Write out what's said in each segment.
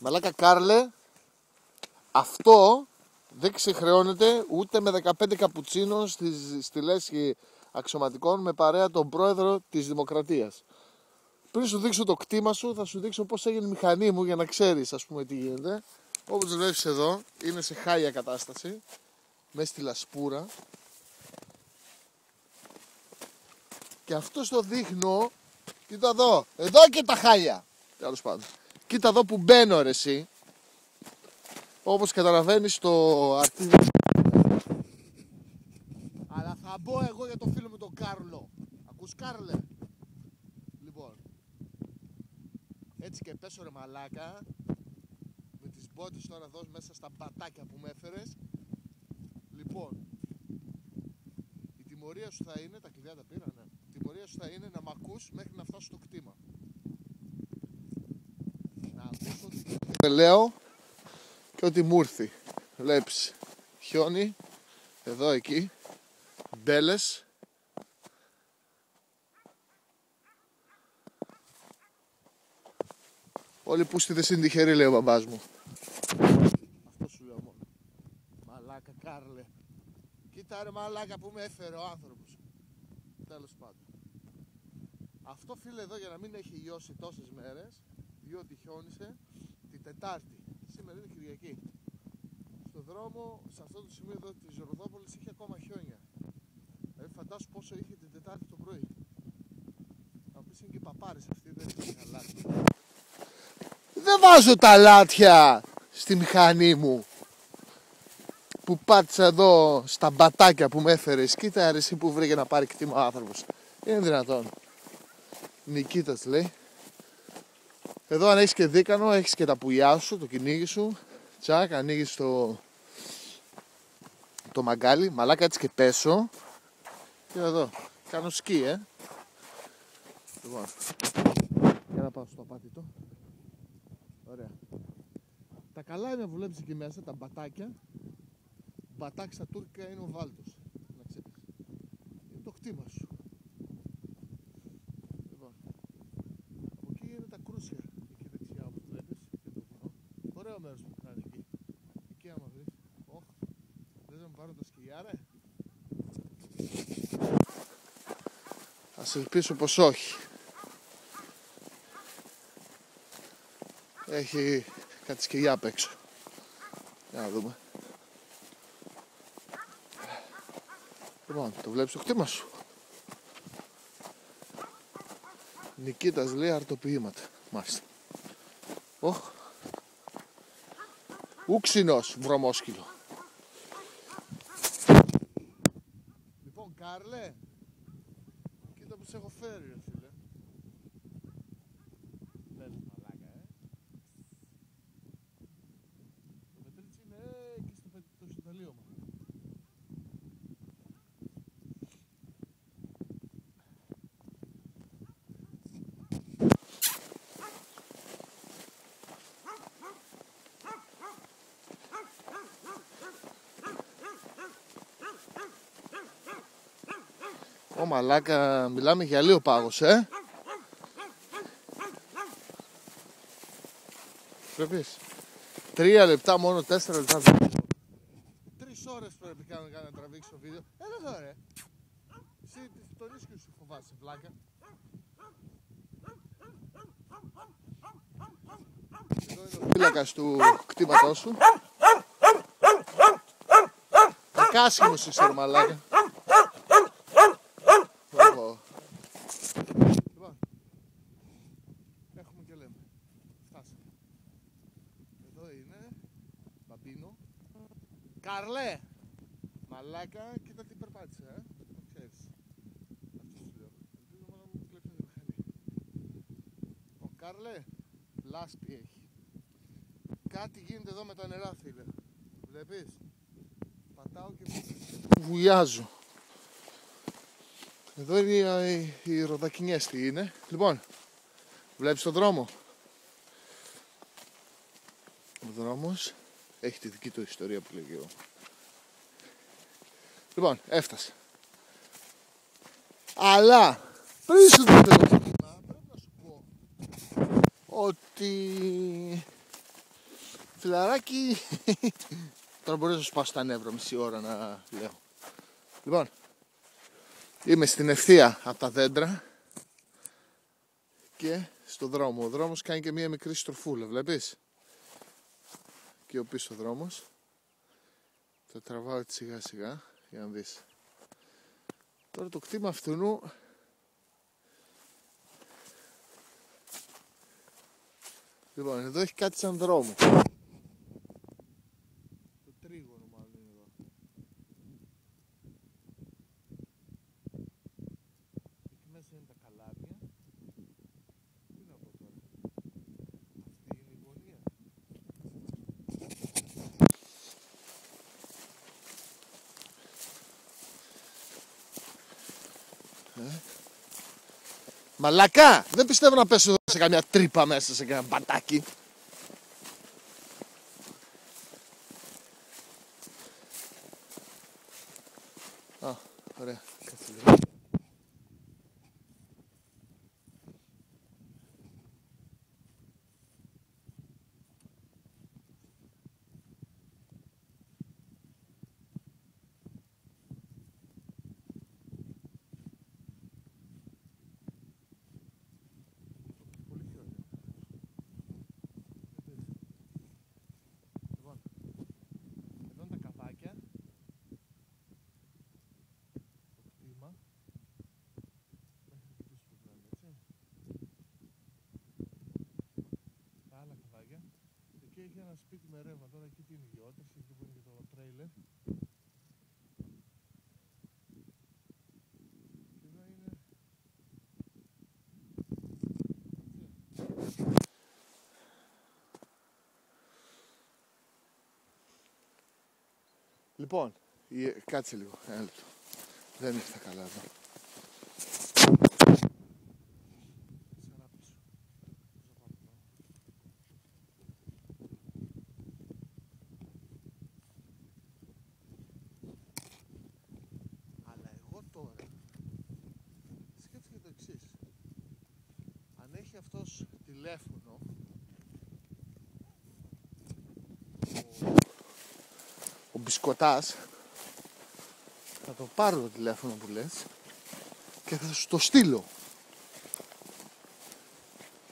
Μαλάκα Κάρλε, αυτό δεν ξεχρεώνεται ούτε με 15 καπουτσίνο στη λέσχη αξιωματικών με παρέα τον πρόεδρο της Δημοκρατίας. Πριν σου δείξω το κτήμα σου, θα σου δείξω πώς έγινε η μηχανή μου για να ξέρεις, ας πούμε, τι γίνεται. Όπως βλέπεις εδώ, είναι σε χάλια κατάσταση, μέσα στη λασπούρα. Και αυτό το δείχνω, κοίτα εδώ και τα χάλια. Τέλος πάντων. Κοίτα εδώ που μπαίνω ρε εσύ. Όπως καταλαβαίνεις το αρτίδι. Αλλά θα μπω εγώ για το φίλο μου τον Κάρλο. Ακούς Κάρλε? Λοιπόν, έτσι και πέσω ρε μαλάκα. Με τις μπότες τώρα εδώ μέσα στα πατάκια που με έφερες. Λοιπόν, η τιμωρία σου θα είναι, τα κλειδιά τα πήρα, ναι. Η τιμωρία σου θα είναι να μ' ακούς μέχρι να φτάσω στο κτήμα. Να ακούς ότι λέω και ότι μου ήρθει. Βλέπεις, χιόνι, εδώ εκεί, μπέλες. Όλοι πούστιδες είναι τυχεροί, λέει ο μπαμπάς μου. Αυτό σου λέω μόνο. Μαλάκα Κάρλε. Κοίτα ρε μαλάκα που με έφερε ο άνθρωπος. Τέλος πάντων. Αυτό φίλε εδώ για να μην έχει λιώσει τόσες μέρες, διότι χιόνισε την Τετάρτη. Σήμερα είναι Κυριακή. Στο δρόμο, σε αυτό το σημείο εδώ της Ροδόπολης είχε ακόμα χιόνια. Δηλαδή φαντάσου πόσο είχε την Τετάρτη το πρωί. Θα πεις είναι και παπάρες αυτοί, δεν είναι καλά. Δεν βάζω τα λάτια στη μηχανή μου που πάτησα εδώ στα μπατάκια που με έφερες. Κοίτα ρε εσύ που βρήκε να πάρει κτήμα ο άνθρωπος. Είναι δυνατόν? Νικήτας λέει. Εδώ αν έχεις και δίκανο, έχεις και τα πουλιά σου, το κυνήγι σου. Τσακ, ανοίγεις το μαγκάλι. Μαλάκα έτσι και πέσω. Και εδώ, κάνω σκι Λοιπόν, για να πάω στο απάτητο. Ωραία. Τα καλά είναι που βλέπεις εκεί μέσα, τα μπατάκια. Μπατάκι στα τουρκικά είναι ο βάλτος. Να ξέρεις. Είναι το κτήμα σου. Λοιπόν. Από εκεί είναι τα κρούσια. Εκεί δεξιά όπως βλέπεις. Και το βουνό. Ωραίο μέρος που κάνει εκεί. Εκεί άμα βρεις. Όχ. Δεν θα μου πάρουν τα σκυλιά ρε. Ας ελπίσω πως όχι. Έχει κάτι σκυλιά απ' έξω. Για να δούμε. Λοιπόν, το βλέπεις το κτήμα σου. Νικήτας λέει αρτοποιήματα. Μάλιστα. Οχ. Ούξινος βρωμόσκυλο. Λοιπόν, Κάρλε. Κοίτα που σε έχω φέρει ρε φίλε. Βλέπεις μαλάκα Το μετρίτσι είναι εκεί στο τελείωμα. Ω μαλάκα, μιλάμε για λίγο πάγος, Βλέπεις, 3 λεπτά μόνο, 4 λεπτά. 3 ώρες πρέπει να τραβήξει το βίντεο. Έλα εδώ ρε. Εσύ το ρίσκιο σου φοβάσαι, βλάκα. Εδώ είναι ο φύλακας του κτήματός σου. Κάσχημος είσαι ρε μαλάκα. Λοιπόν, έχουμε και λέμε. Φτάσαμε. Εδώ είναι Μπαμπίνο. Καρλέ! Μαλάκα, κοίτα τι περπάτησε, το ξέρεις. Αυτό σου λέω. Ελπίζω μόνο να μου κλέψει τη μηχανή. Ο Καρλέ, λάσπη έχει. Κάτι γίνεται εδώ με τα νερά, φίλε. Βλέπεις. Πατάω και βουλιάζω. Εδώ είναι οι ροδακινιές, τι είναι. Λοιπόν, βλέπεις τον δρόμο. Ο δρόμος έχει τη δική του ιστορία που λέγει εγώ. Λοιπόν, έφτασε. Αλλά, πριν σου δείτε το ξεκίνημα, πρέπει να σου πω ότι Φιλαράκι. Τώρα μπορείς να σου σπάσω τα νεύρα μισή ώρα να λέω. Λοιπόν, είμαι στην ευθεία από τα δέντρα και στο δρόμο. Ο δρόμος κάνει και μία μικρή στροφούλα, βλέπεις. Και ο πίσω δρόμος. Θα τραβάω έτσι σιγά σιγά για να δεις. Τώρα το κτήμα αυτού λοιπόν, εδώ έχει κάτι σαν δρόμο. Το τρίγωνο μάλλον είναι εδώ. Εκεί μέσα είναι τα καλάμια. Τι να πω τώρα. Αυτή είναι η γωνία. Μαλακά! Δεν πιστεύω να πέσω σε καμιά τρύπα μέσα σε κανένα μπατάκι. Α, ωραία. Κάτσε λίγο. Εκεί έχει ένα σπίτι με ρεύμα. Τώρα εκεί τι είναι η γεώτρηση, εκεί που είναι και το τρέιλερ. Και εδώ είναι... Λοιπόν, κάτσε λίγο, ένα λεπτό. Δεν ήρθα καλά εδώ. Τώρα σκέφτηκε το εξής. Αν έχει αυτός τηλέφωνο, ο μπισκοτάς, θα το πάρω το τηλέφωνο που λες και θα σου το στείλω.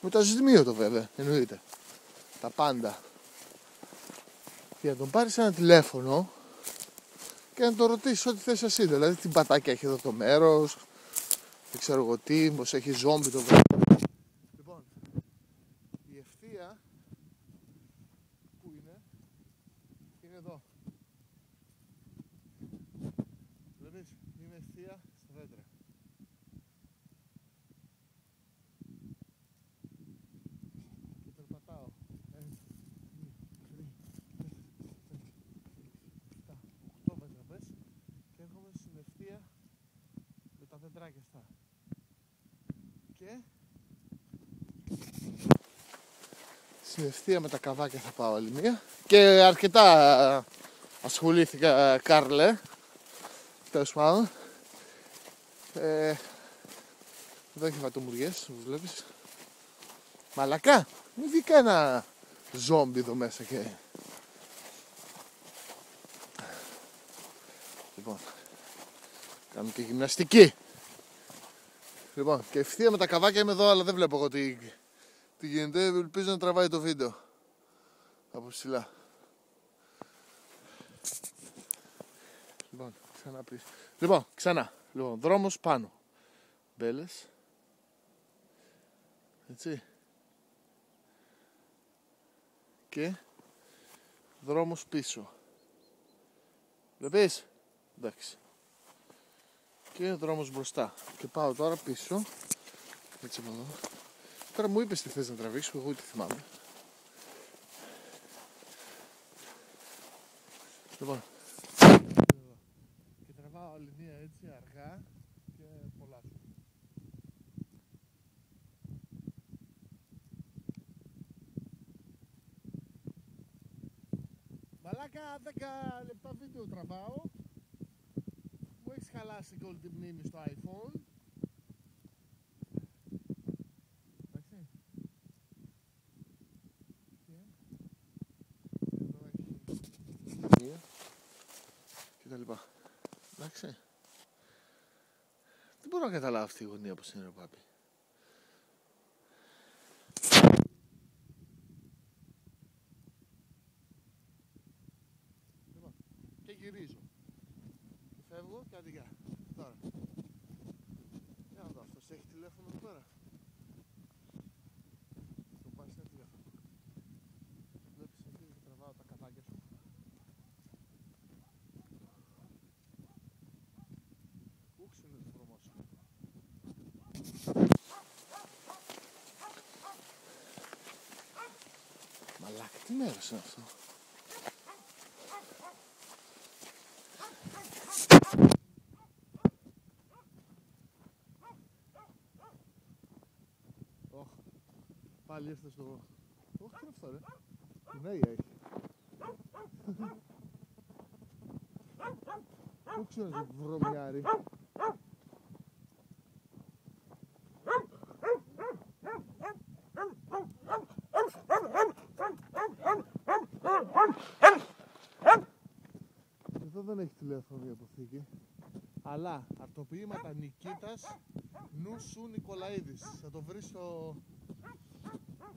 Με το αζημίωτο βέβαια, εννοείται. Τα πάντα. Και να τον πάρεις ένα τηλέφωνο και να το ρωτήσεις ό,τι θες εσύ. Δηλαδή τι μπατάκια έχει εδώ το μέρος, δεν ξέρω εγώ τι, πως έχει ζόμπι το βράδυ. Λοιπόν, η ευθεία που είναι εδώ. Βλέπεις, είναι ευθεία στα δέντρα. Και περπατάω. 1, 2, 3, 4, 5, 6, 7, 8 μετραπές και έρχομαι στην ευθεία με τα δεντράκια αυτά. Και στην ευθεία με τα καβάκια θα πάω άλλη μία. Και αρκετά ασχολήθηκα, Κάρλε. Τέλος πάντων. Εδώ έχει βατομουριές, όπως βλέπεις. Μαλακά! Μην δει κανένα ζόμπι εδώ μέσα και... Λοιπόν, κάνουμε και γυμναστική. Λοιπόν, και ευθεία με τα καβάκια είμαι εδώ, αλλά δεν βλέπω εγώ τι γίνεται. Ελπίζω να τραβάει το βίντεο από ψηλά. Λοιπόν, ξανά πίσω. Λοιπόν, ξανά. Λοιπόν, δρόμος πάνω. Μπέλες. Έτσι. Και δρόμος πίσω. Βλέπεις. Εντάξει. Και δρόμος μπροστά. Και πάω τώρα πίσω. Έτσι από εδώ. Τώρα μου είπες τι θες να τραβήξω, εγώ τι θυμάμαι. Λοιπόν. Και τραβάω άλλη μία έτσι αργά και πολλά σου. Μαλάκα 10 λεπτά βίντεο τραβάω. Μου έχεις χαλάσει και όλη τη μνήμη στο iPhone. Εντάξει. λοιπά. Εντάξει. Δεν μπορώ να καταλάβω αυτή η γωνία πως είναι, ρε Πάπη. Λοιπόν, και γυρίζω. Και φεύγω και αντιγιά. Τώρα. Για να δω, αυτός έχει τηλέφωνο εδώ πέρα. Το πάει σε τηλέφωνο. Βλέπεις εκεί και τραβάω τα κατάκια σου. Ούξ είναι το δρόμο σου. Μαλάκα, τι μέρος είναι αυτό. Πάλι ήρθε στο... Όχι, τι είναι αυτό, ρε. Την Νέα έχει. Πού ξέρω, βρωμιάρι. Εδώ δεν έχει τηλέφωνο η αποθήκη. Αλλά αρτοποιήματα Νικήτας Νούσου Νικολαίδης. Θα το βρεις στο...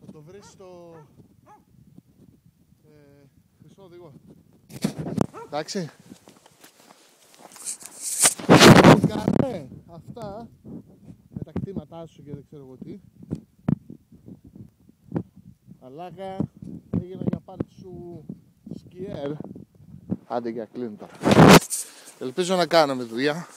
Θα το βρεις στο Χρυσό Οδηγό. Εντάξει. Κάνε αυτά με τα κτήματά σου και δεν ξέρω εγώ τι. Μαλάκα, έγινα για πάρτι σου σκιέρ. Άντε για κλείνω τώρα. Ελπίζω να κάνουμε δουλειά.